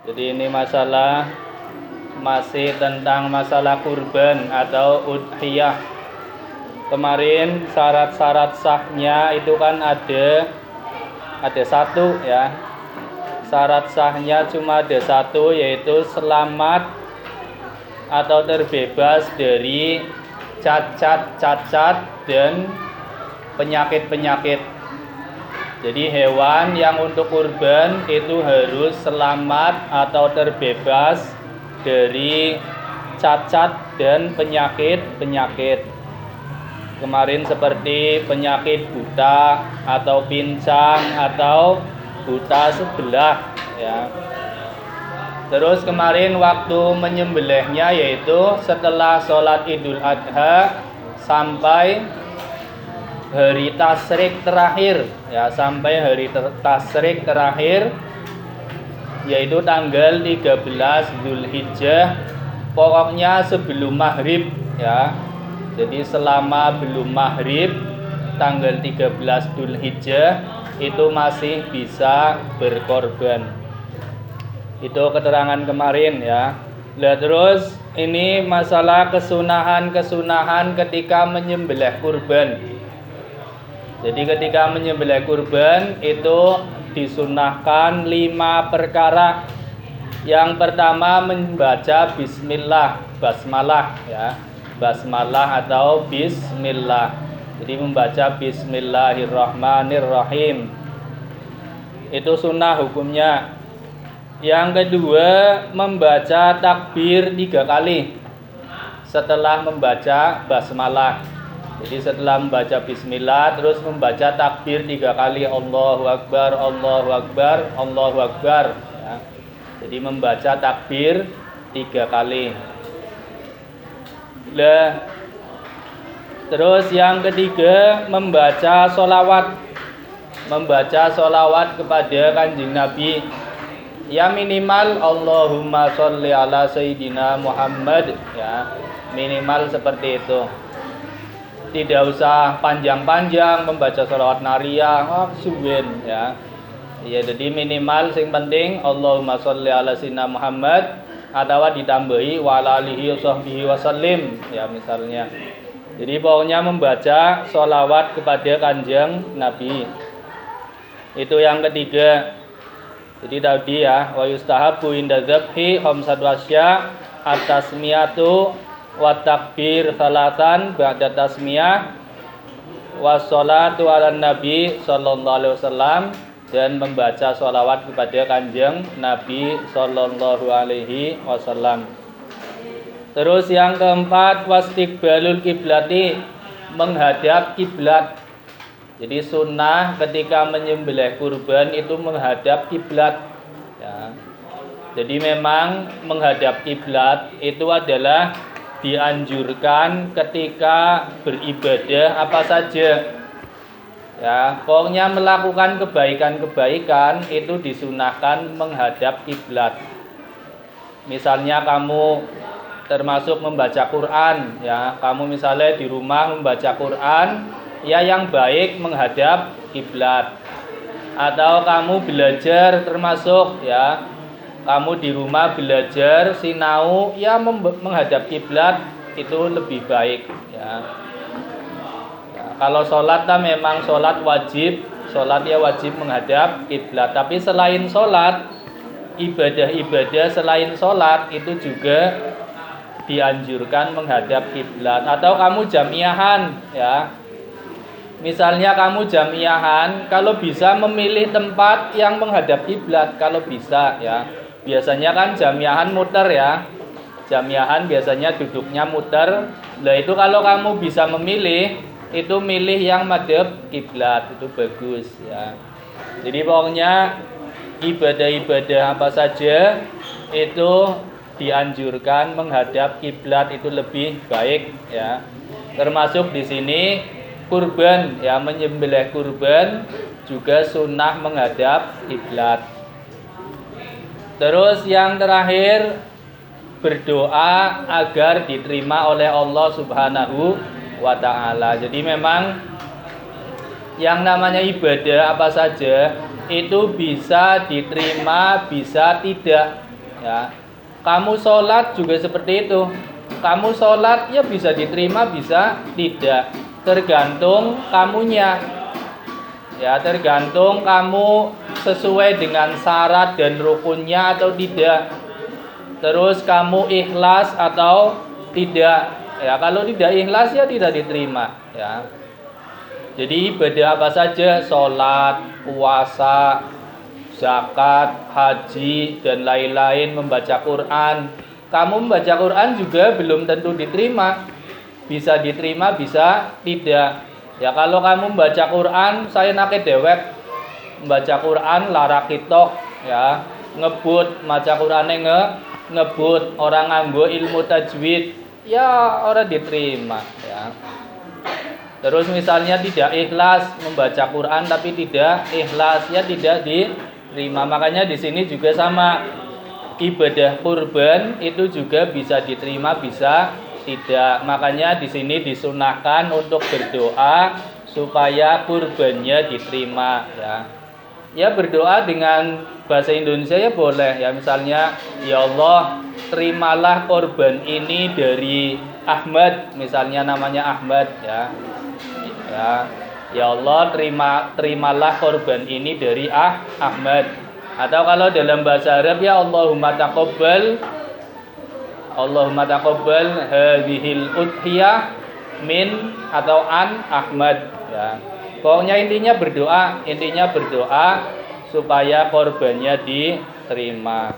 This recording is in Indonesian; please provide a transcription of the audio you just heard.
Jadi ini masih tentang masalah kurban atau udhiyah. Kemarin syarat-syarat sahnya itu kan ada satu ya. Syarat sahnya cuma ada satu, yaitu selamat atau terbebas dari cacat dan penyakit-penyakit. Jadi hewan yang untuk kurban itu harus selamat atau terbebas dari cacat dan penyakit-penyakit. Kemarin seperti penyakit buta atau pincang atau buta sebelah ya. Terus kemarin waktu menyembelihnya yaitu setelah sholat Idul Adha sampai hari tasyrik terakhir ya, sampai hari tasyrik terakhir yaitu tanggal 13 Dzulhijjah, pokoknya sebelum maghrib ya. Jadi selama belum maghrib tanggal 13 Dzulhijjah itu masih bisa berkorban. Itu keterangan kemarin ya. Nah, terus ini masalah kesunahan ketika menyembelih kurban. Jadi ketika menyembelih kurban itu disunahkan 5 perkara. Yang pertama membaca bismillah, basmalah ya. Basmalah atau bismillah. Jadi membaca bismillahirrahmanirrahim. Itu sunnah hukumnya. Yang kedua membaca takbir 3 kali setelah membaca basmalah. Jadi setelah membaca bismillah terus membaca takbir 3 kali, Allahu Akbar, Allahu Akbar, Allahu Akbar ya. Jadi membaca takbir 3 kali. Nah, terus yang ketiga membaca sholawat kepada Kanjeng Nabi. Ya minimal Allahumma sholli ala Sayyidina Muhammad ya. Minimal seperti itu. Tidak usah panjang-panjang membaca sholawat nariyah, suwen ya. Ya jadi minimal sing penting Allahumma sholli ala Sayyidina Muhammad atau ditambahi wa ala alihi washabbihi wasallim ya misalnya. Jadi pokoknya membaca sholawat kepada Kanjeng Nabi. Itu yang ketiga. Jadi tadi ya, wa yustahabu inda dzabhi khamsatu asya at-tasmiyatu wa takbir salatan ba'da tasmiyah wa sholatu ala nabi sallallahu alaihi wasallam, dan membaca sholawat kepada Kanjeng Nabi sallallahu alaihi wasallam. Terus yang keempat wastiqbalul kiblati, menghadap kiblat. Jadi sunnah ketika menyembelih kurban itu menghadap kiblat ya. Jadi memang menghadap kiblat itu adalah dianjurkan ketika beribadah apa saja ya. Pokoknya melakukan kebaikan itu disunahkan menghadap kiblat. Misalnya kamu termasuk membaca Quran ya, kamu misalnya di rumah membaca Quran ya, yang baik menghadap kiblat. Atau kamu belajar termasuk ya, kamu di rumah belajar sinau ya menghadap kiblat itu lebih baik ya. Kalau sholat kan memang sholat wajib, sholat ya wajib menghadap kiblat. Tapi selain sholat, ibadah-ibadah selain sholat itu juga dianjurkan menghadap kiblat. Atau kamu jamiahan ya. Misalnya kamu jamiahan, kalau bisa memilih tempat yang menghadap kiblat kalau bisa ya. Biasanya kan jamiahan muter ya. Jamiahan biasanya duduknya muter. Nah itu kalau kamu bisa memilih, itu milih yang madhab kiblat, itu bagus ya. Jadi pokoknya ibadah-ibadah apa saja itu dianjurkan menghadap kiblat itu lebih baik ya. Termasuk di sini kurban ya, menyembelih kurban juga sunnah menghadap kiblat. Terus yang terakhir berdoa agar diterima oleh Allah Subhanahu wa ta'ala. Jadi memang yang namanya ibadah apa saja itu bisa diterima, bisa tidak. Ya. Kamu sholat juga seperti itu. Kamu sholat ya bisa diterima, bisa tidak. Tergantung kamunya. Ya, tergantung kamu sesuai dengan syarat dan rukunnya atau tidak. Terus kamu ikhlas atau tidak. Ya, kalau tidak ikhlas ya tidak diterima, ya. Jadi ibadah apa saja, sholat, puasa, zakat, haji, dan lain-lain, membaca Quran. Kamu membaca Quran juga belum tentu diterima. Bisa diterima, bisa tidak. Ya kalau kamu membaca Quran, saya nake dewek. Membaca Quran lara kitok, ya. Ngebut, maca Qurane ngebut, orang nganggo ilmu tajwid, ya orang diterima, ya. Terus misalnya tidak ikhlas membaca Quran tapi tidak ikhlas, ya tidak diterima. Makanya di sini juga sama, ibadah kurban itu juga bisa diterima, bisa tidak. Makanya di sini disunahkan untuk berdoa supaya kurbannya diterima, ya. Ya berdoa dengan bahasa Indonesia ya boleh, ya. Misalnya, ya Allah, terimalah korban ini dari Ahmad, misalnya namanya Ahmad, ya. Ya Allah, terimalah korban ini dari Ahmad. Atau kalau dalam bahasa Arab, ya Allahumma taqabbal hadhil udhiyah min atau an Ahmad, ya. Pokoknya intinya berdoa supaya korbannya diterima.